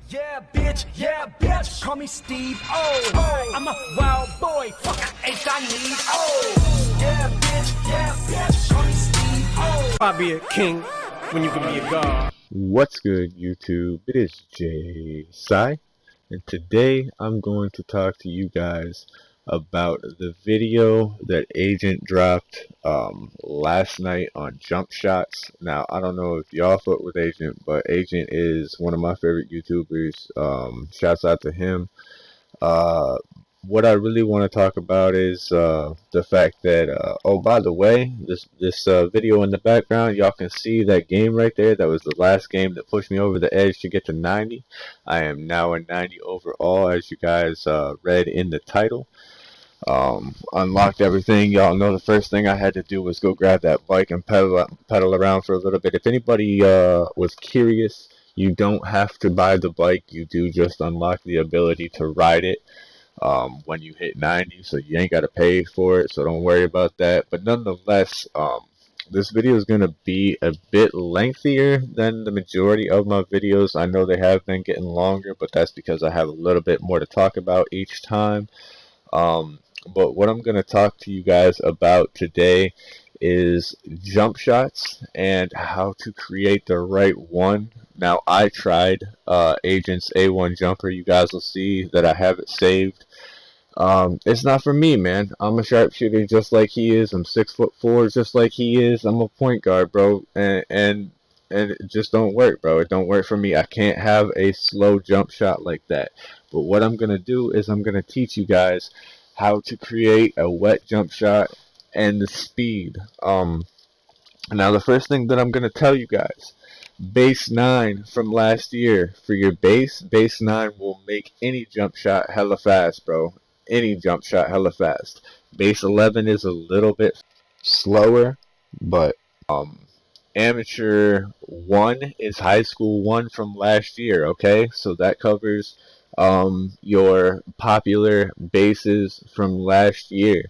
Yeah, bitch, call me Steve. Oh, I'm a wild boy, fuck, ain't I need. Oh, yeah, bitch, call me Steve. Oh, I'll be a king when you can be a god. What's good, YouTube? It is JaeySi, and today I'm going to talk to you guys about the video that Agent dropped last night on Jumpshots. Now, I don't know if y'all fuck with Agent, but Agent is one of my favorite YouTubers. Shouts out to him. What I really want to talk about is the fact that oh, by the way, this video in the background, y'all can see that game right there. That was the last game that pushed me over the edge to get to 90. I am now a 90 overall, as you guys read in the title. Unlocked everything. Y'all know the first thing I had to do was go grab that bike and pedal around for a little bit. If anybody was curious, you don't have to buy the bike. You do just unlock the ability to ride it when you hit 90, so you ain't got to pay for it, so don't worry about that. But nonetheless, this video is going to be a bit lengthier than the majority of my videos. I know they have been getting longer, but that's because I have a little bit more to talk about each time. But what I'm going to talk to you guys about today is jump shots and how to create the right one. Now, I tried Agent's A1 jumper. You guys will see that I have it saved. It's not for me, man. I'm a sharpshooter just like he is. I'm 6'4" just like he is. I'm a point guard, bro, and it just don't work, bro. It don't work for me. I can't have a slow jump shot like that. But what I'm gonna do is I'm gonna teach you guys how to create a wet jump shot and the speed. Now the first thing that I'm gonna tell you guys, base 9 from last year for your base 9 will make any jump shot hella fast, bro. Any jump shot hella fast. Base 11 is a little bit slower, but amateur 1 is high school 1 from last year. Okay, so that covers your popular bases from last year.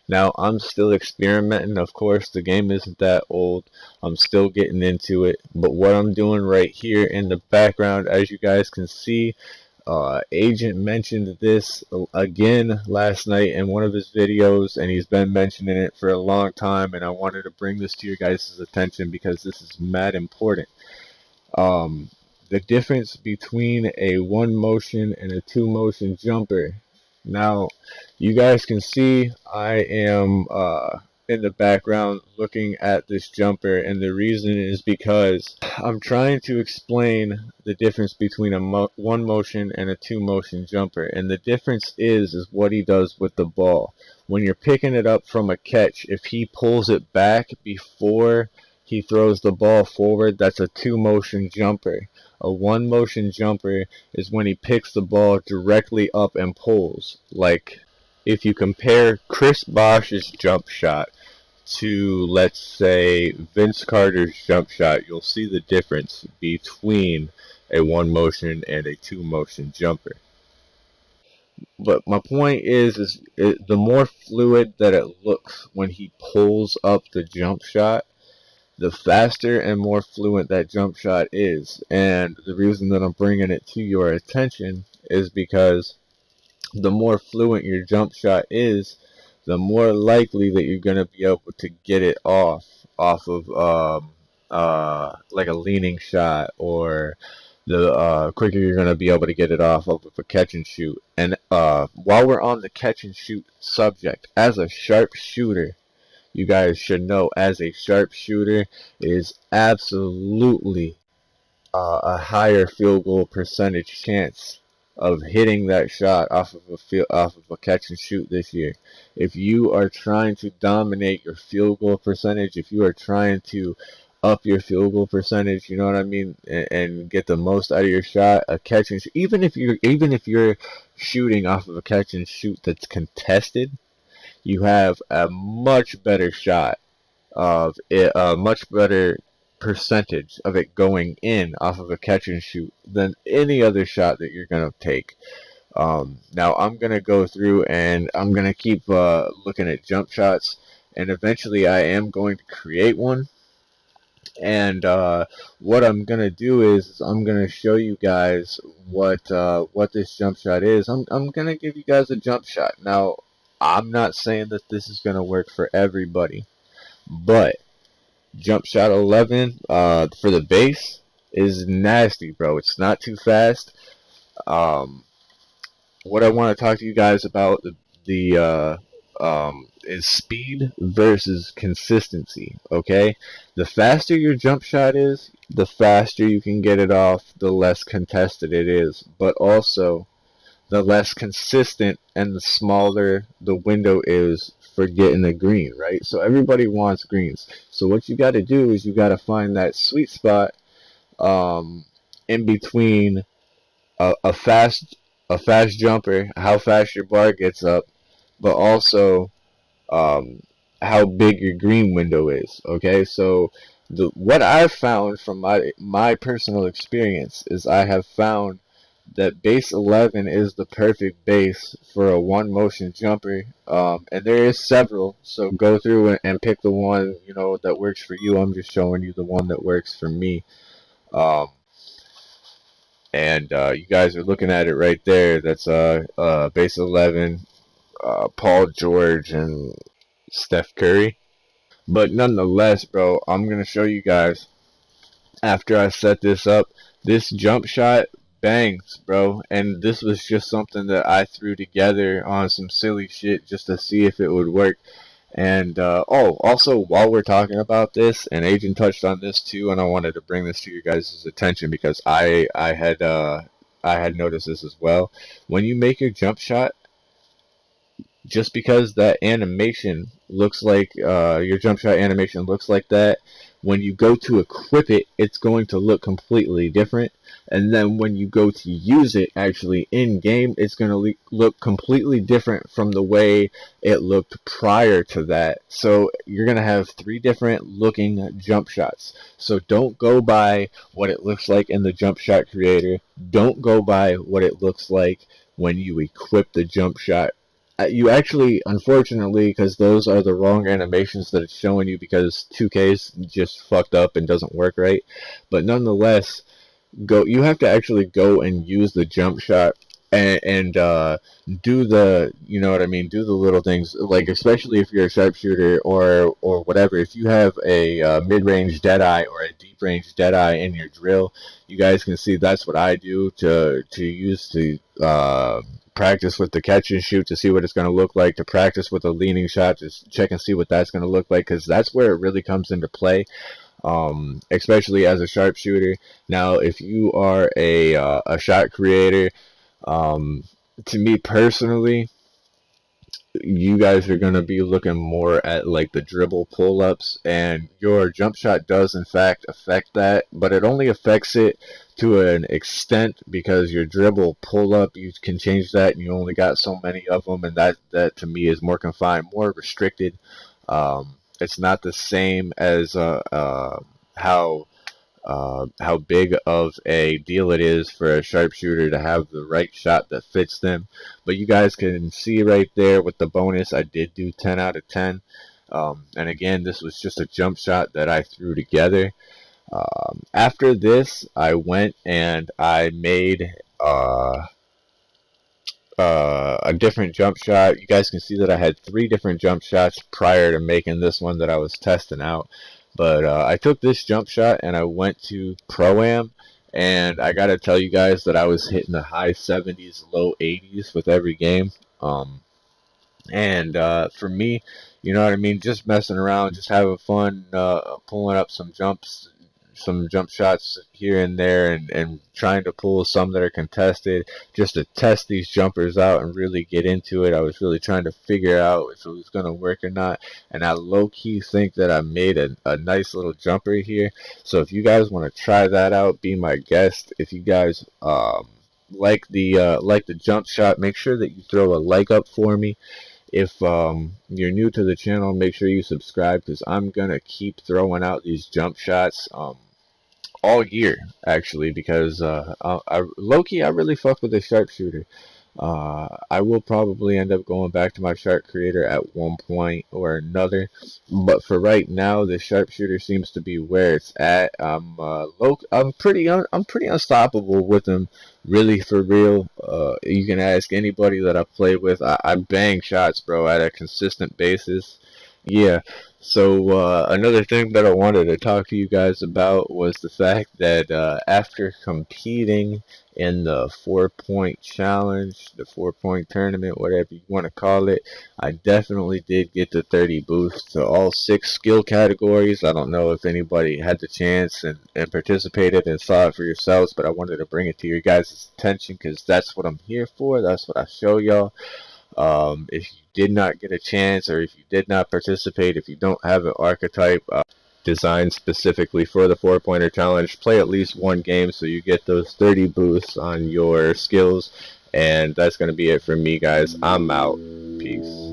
Now, I'm still experimenting. Of course, the game isn't that old. I'm still getting into it. But what I'm doing right here in the background, as you guys can see, Agent mentioned this again last night in one of his videos, and he's been mentioning it for a long time, and I wanted to bring this to your guys' attention because this is mad important. The difference between a 1 motion and a 2 motion jumper. Now, you guys can see I am in the background looking at this jumper, and the reason is because I'm trying to explain the difference between a 1 motion and a 2 motion jumper. And the difference is what he does with the ball. When you're picking it up from a catch, if he pulls it back before he throws the ball forward, that's a 2 motion jumper. A 1 motion jumper is when he picks the ball directly up and pulls. Like, if you compare Chris Bosh's jump shot to, let's say, Vince Carter's jump shot, you'll see the difference between a 1 motion and a 2 motion jumper. But my point is the more fluid that it looks when he pulls up the jump shot, the faster and more fluent that jump shot is. And the reason that I'm bringing it to your attention is because the more fluent your jump shot is, the more likely that you're going to be able to get it off of like a leaning shot, or the quicker you're going to be able to get it off of a catch and shoot. And while we're on the catch and shoot subject, as a sharpshooter, you guys should know, as a sharpshooter, is absolutely a higher field goal percentage chance of hitting that shot off of a catch and shoot this year. If you are trying to dominate your field goal percentage, if you are trying to up your field goal percentage, you know what I mean, and get the most out of your shot, a catch and shoot, even if you're shooting off of a catch and shoot that's contested, you have a much better shot of it, a much better percentage of it going in off of a catch and shoot than any other shot that you're going to take. Now I'm going to go through and I'm going to keep looking at jump shots, and eventually I am going to create one. And what I'm gonna do is I'm gonna show you guys what this jump shot is. I'm gonna give you guys a jump shot. Now, I'm not saying that this is gonna work for everybody, but jump shot 11 for the base is nasty, bro. It's not too fast. Um, what I want to talk to you guys about is speed versus consistency. Okay, the faster your jump shot is, the faster you can get it off, the less contested it is, but also the less consistent and the smaller the window is for getting a green, right? So everybody wants greens. So what you got to do is you got to find that sweet spot um, in between a, a fast a fast jumper, how fast your bar gets up, but also um, how big your green window is. Okay, so what I've found from my personal experience is I have found that base 11 is the perfect base for a one motion jumper, and there is several. So go through and pick the one that works for you. I'm just showing you the one that works for me. Um, and you guys are looking at it right there. That's base 11, Paul George and Steph Curry. But nonetheless, bro, I'm gonna show you guys after I set this up. This jump shot bangs, bro, and this was just something that I threw together on some silly shit just to see if it would work. And also while we're talking about this, and Agent touched on this too, and I wanted to bring this to your guys' attention because I had noticed this as well. When you make your jump shot, just because that animation looks like your jump shot animation looks like that, when you go to equip it, it's going to look completely different. And then when you go to use it actually in game, it's going to look completely different from the way it looked prior to that. So you're going to have three different looking jump shots. So don't go by what it looks like in the jump shot creator. Don't go by what it looks like when you equip the jump shot. You actually, unfortunately, because those are the wrong animations that it's showing you because 2K's just fucked up and doesn't work right. But nonetheless, you have to actually go and use the jump shot and do the, you know what I mean, do the little things, like especially if you're a sharpshooter or whatever. If you have a mid-range deadeye or a deep-range deadeye in your drill, you guys can see that's what I do to use to practice with the catch and shoot to see what it's going to look like, to practice with a leaning shot, just check and see what that's going to look like, because that's where it really comes into play, especially as a sharpshooter. Now, if you are a shot creator, to me personally, you guys are going to be looking more at like the dribble pull-ups, and your jump shot does in fact affect that, but it only affects it to an extent because your dribble pull-up, you can change that and you only got so many of them, and that to me is more confined, more restricted. It's not the same as how big of a deal it is for a sharpshooter to have the right shot that fits them. But you guys can see right there with the bonus, I did do 10 out of 10. And again, this was just a jump shot that I threw together. After this, I went and I made a different jump shot. You guys can see that I had 3 different jump shots prior to making this one that I was testing out. But I took this jump shot and I went to Pro-Am, and I gotta tell you guys that I was hitting the high 70s, low 80s with every game. And for me, you know what I mean, just messing around, just having fun, pulling up some jump shots here and there, and trying to pull some that are contested just to test these jumpers out and really get into it. I was really trying to figure out if it was going to work or not, and I low-key think that I made a nice little jumper here. So if you guys want to try that out, be my guest. If you guys like the jump shot, make sure that you throw a like up for me. If you're new to the channel, make sure you subscribe, because I'm going to keep throwing out these jump shots all year, actually, because low-key, I really fuck with the sharpshooter. I will probably end up going back to my shark creator at one point or another, but for right now, the sharpshooter seems to be where it's at. I'm pretty unstoppable with him, really for real. You can ask anybody that I play with. I bang shots, bro, at a consistent basis. Yeah. So another thing that I wanted to talk to you guys about was the fact that after competing in the 4-point challenge, the 4-point tournament, whatever you want to call it, I definitely did get the 30 boost to all 6 skill categories. I don't know if anybody had the chance and participated and saw it for yourselves, but I wanted to bring it to your guys' attention because that's what I'm here for. That's what I show y'all. If you did not get a chance, or if you did not participate, if you don't have an archetype designed specifically for the 4-pointer challenge, play at least one game so you get those 30 boosts on your skills. And that's going to be it for me, guys. I'm out. Peace.